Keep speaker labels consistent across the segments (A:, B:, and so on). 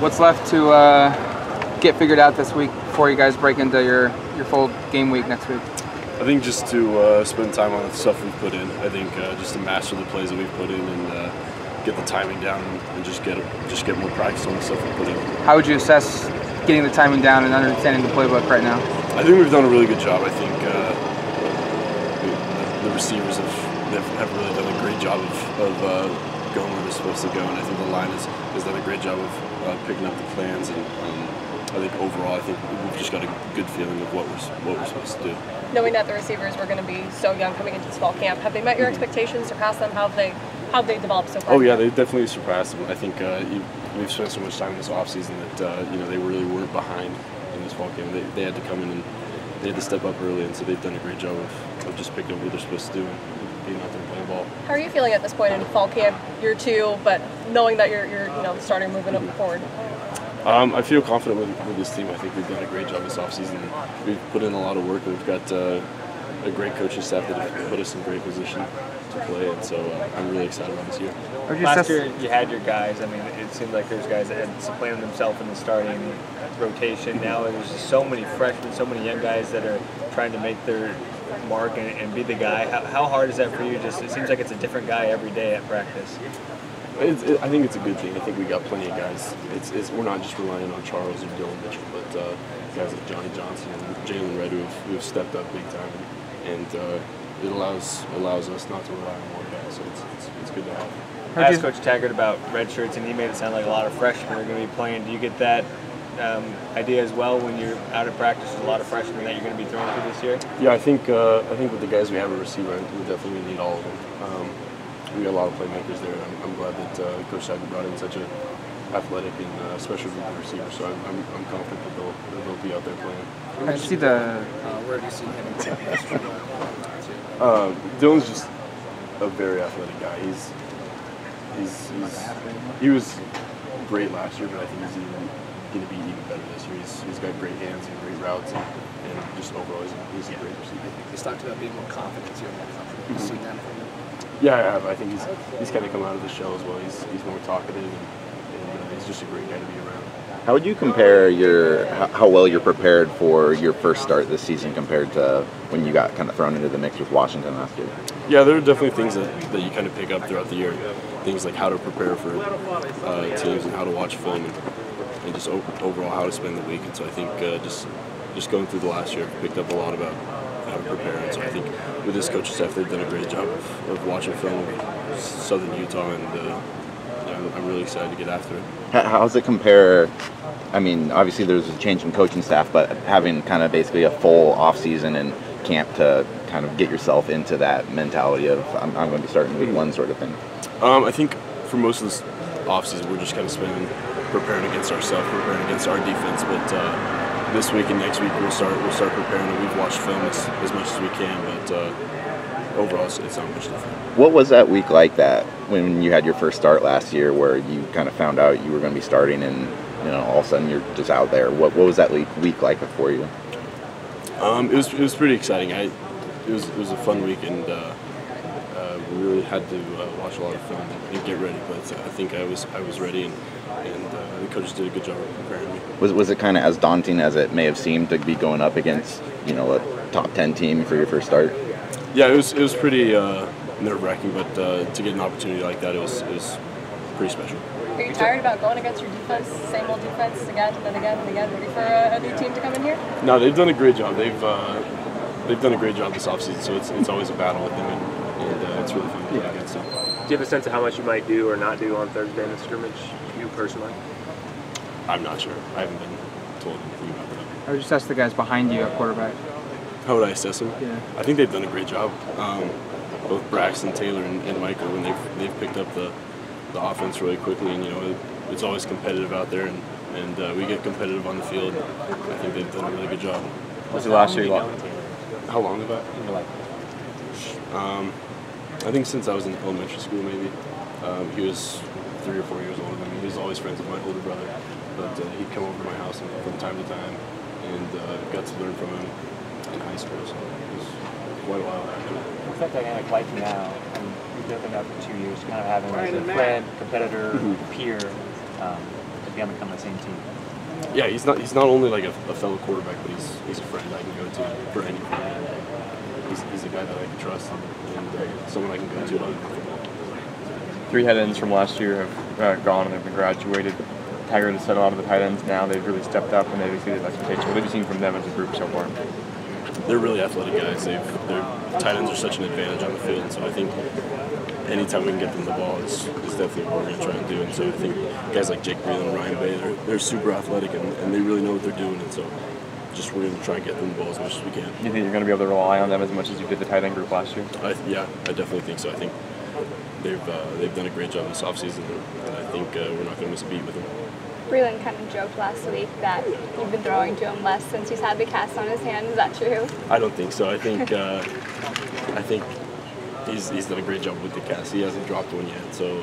A: What's left to get figured out this week before you guys break into your full game week next week?
B: I think just to spend time on the stuff we've put in. I think just to master the plays that we've put in and get the timing down and just get more practice on the stuff we put in.
A: How would you assess getting the timing down and understanding the playbook right now?
B: I think we've done a really good job. I think the receivers have really done a great job of going where they're supposed to go, and I think the line has done a great job of picking up the plans. And I think overall, I think we've just got a good feeling of what we're supposed to do.
C: Knowing that the receivers were going to be so young coming into this fall camp, have they met your expectations, surpassed them? How have they developed so far?
B: Oh yeah, they've definitely surpassed them. I think we've spent so much time in this offseason that they really weren't behind in this fall camp. They had to come in and they had to step up early, and so they've done a great job of just picking up what they're supposed to do and being out there playing ball.
C: How are you feeling at this point in fall camp, year 2, but knowing that you're starting moving up forward?
B: I feel confident with this team. I think we've done a great job this offseason. We've put in a lot of work. We've got a great coaching staff that have put us in great position to play, and so I'm really excited about this year.
D: Last year you had your guys. I mean, it seemed like there's guys that had supplanted themselves in the starting rotation. Now there's just so many freshmen, so many young guys that are trying to make their mark and be the guy. How hard is that for you? It seems like it's a different guy every day at practice.
B: I think it's a good thing. I think we got plenty of guys. We're not just relying on Charles or Dylan Mitchell, but guys like Johnny Johnson and Jalen Red who have stepped up big time, and it allows us not to rely on one guy. So it's good to have.
D: I asked Coach Taggart about red shirts, and he made it sound like a lot of freshmen are going to be playing. Do you get that idea as well when you're out at practice? There's a lot of freshmen that you're going to be throwing to this year.
B: Yeah, I think with the guys we have at receiver, we definitely need all of them. We got a lot of playmakers there, and I'm glad that Coach Taggart brought in such an athletic and special group of receivers. So I'm confident that they'll be out there playing.
A: I see the.
E: Where do you see him?
B: Dylan's just a very athletic guy. He was great last year, but I think he's going to be even better this year. He's got great hands and great routes, and just overall he's a great receiver.
E: He's talked about being more confident. You're more confident. You've seen that from him.
B: Yeah, I have. I think he's kind of come out of the shell as well. He's more talkative, and he's just a great guy to be around.
F: How would you compare how well you're prepared for your first start this season compared to when you got kind of thrown into the mix with Washington last year?
B: Yeah, there are definitely things that you kind of pick up throughout the year. Things like how to prepare for teams and how to watch film and just overall how to spend the week. And so I think just going through the last year, I've picked up a lot about how to prepare. And so I think with this coaching staff, they've done a great job of watching film of Southern Utah, and I'm really excited to get after it.
F: How does it compare? I mean, obviously there's a change in coaching staff, but having kind of basically a full off season and camp to kind of get yourself into that mentality of I'm going to be starting week 1 sort of thing.
B: I think for most of this off season, we're just kind of spending preparing against ourselves, preparing against our defense. But this week and next week we'll start preparing, and we've watched film as much as we can. But overall, it's not much different.
F: What was that week like that when you had your first start last year, where you kind of found out you were going to be starting, and all of a sudden you're just out there? What was that week like for you?
B: It was pretty exciting. It was a fun week, and we really had to watch a lot of film and get ready. But I think I was ready, and the coaches did a good job of preparing me.
F: Was it kind of as daunting as it may have seemed to be going up against a top 10 team for your first start?
B: Yeah, it was pretty nerve-wracking, but to get an opportunity like that, it was pretty special.
C: Are you tired about going against your defense, same old defense again and again and again, ready for a new team to come in here?
B: No, they've done a great job. They've done a great job this offseason, so it's always a battle with them, and it's really fun to play against them.
G: Do you have a sense of how much you might do or not do on Thursday in the scrimmage, you personally?
B: I'm not sure. I haven't been told anything about that.
A: I would just ask the guys behind you at quarterback.
B: How would I assess them?
A: Yeah.
B: I think they've done a great job. Both Braxton, Taylor, and Michael, when they've picked up the offense really quickly, and it's always competitive out there, and we get competitive on the field. I think they've done a really good job.
D: Was the last year you got?
B: How long have I? I think since I was in elementary school, maybe. He was 3 or 4 years older than me. He was always friends with my older brother, but he'd come over to my house from time to time, and got to learn from him in high school. So it was quite a while back.
H: What's that dynamic like now? I mean, you've been up for 2 years, kind of having as a friend, competitor, peer, to you haven't come on the same team.
B: Yeah, he's not only like a fellow quarterback, but he's a friend I can go to for anything. He's a guy that I can trust and someone I can go to on football.
I: 3 tight ends from last year have gone and they've been graduated. Tiger has set a lot of the tight ends now. They've really stepped up and they've exceeded expectations. What have you seen from them as a group so far?
B: They're really athletic guys. Their tight ends are such an advantage on the field, so I think anytime we can get them the ball is definitely what we're going to try and do. And so I think guys like Jake Breland and Ryan Bay, they're super athletic and they really know what they're doing. And so just we're going to try and get them the ball as much as we can.
I: Do you think you're going to be able to rely on them as much as you did the tight end group last year?
B: Yeah, I definitely think so. I think they've done a great job this offseason, and I think we're not going to miss a beat with them.
J: Breland kind of joked last week that you've been throwing to him less since he's had the cast on his hand. Is that true?
B: I don't think so. I think he's done a great job with the cast. He hasn't dropped one yet, so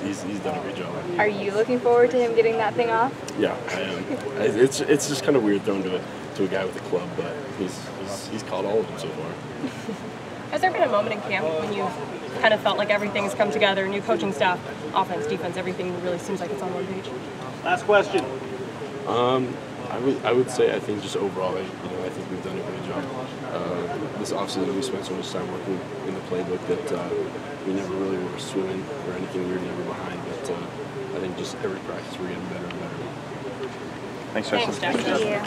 B: he's done a great job.
J: Are you looking forward to him getting that thing off?
B: Yeah, I am. It's just kind of weird throwing to a guy with a club, but he's caught all of them so far.
C: Has there been a moment in camp when you kind of felt like everything's come together, new coaching staff, offense, defense, everything really seems like it's on one page?
G: Last question.
B: I would say I think just overall, I think we've done a great job. This offseason we spent so much time working in the playbook that we never really were swimming or anything. We were never behind, but I think just every practice we're getting better and better.
I: Thanks, Justin.
C: Thanks, Jackson.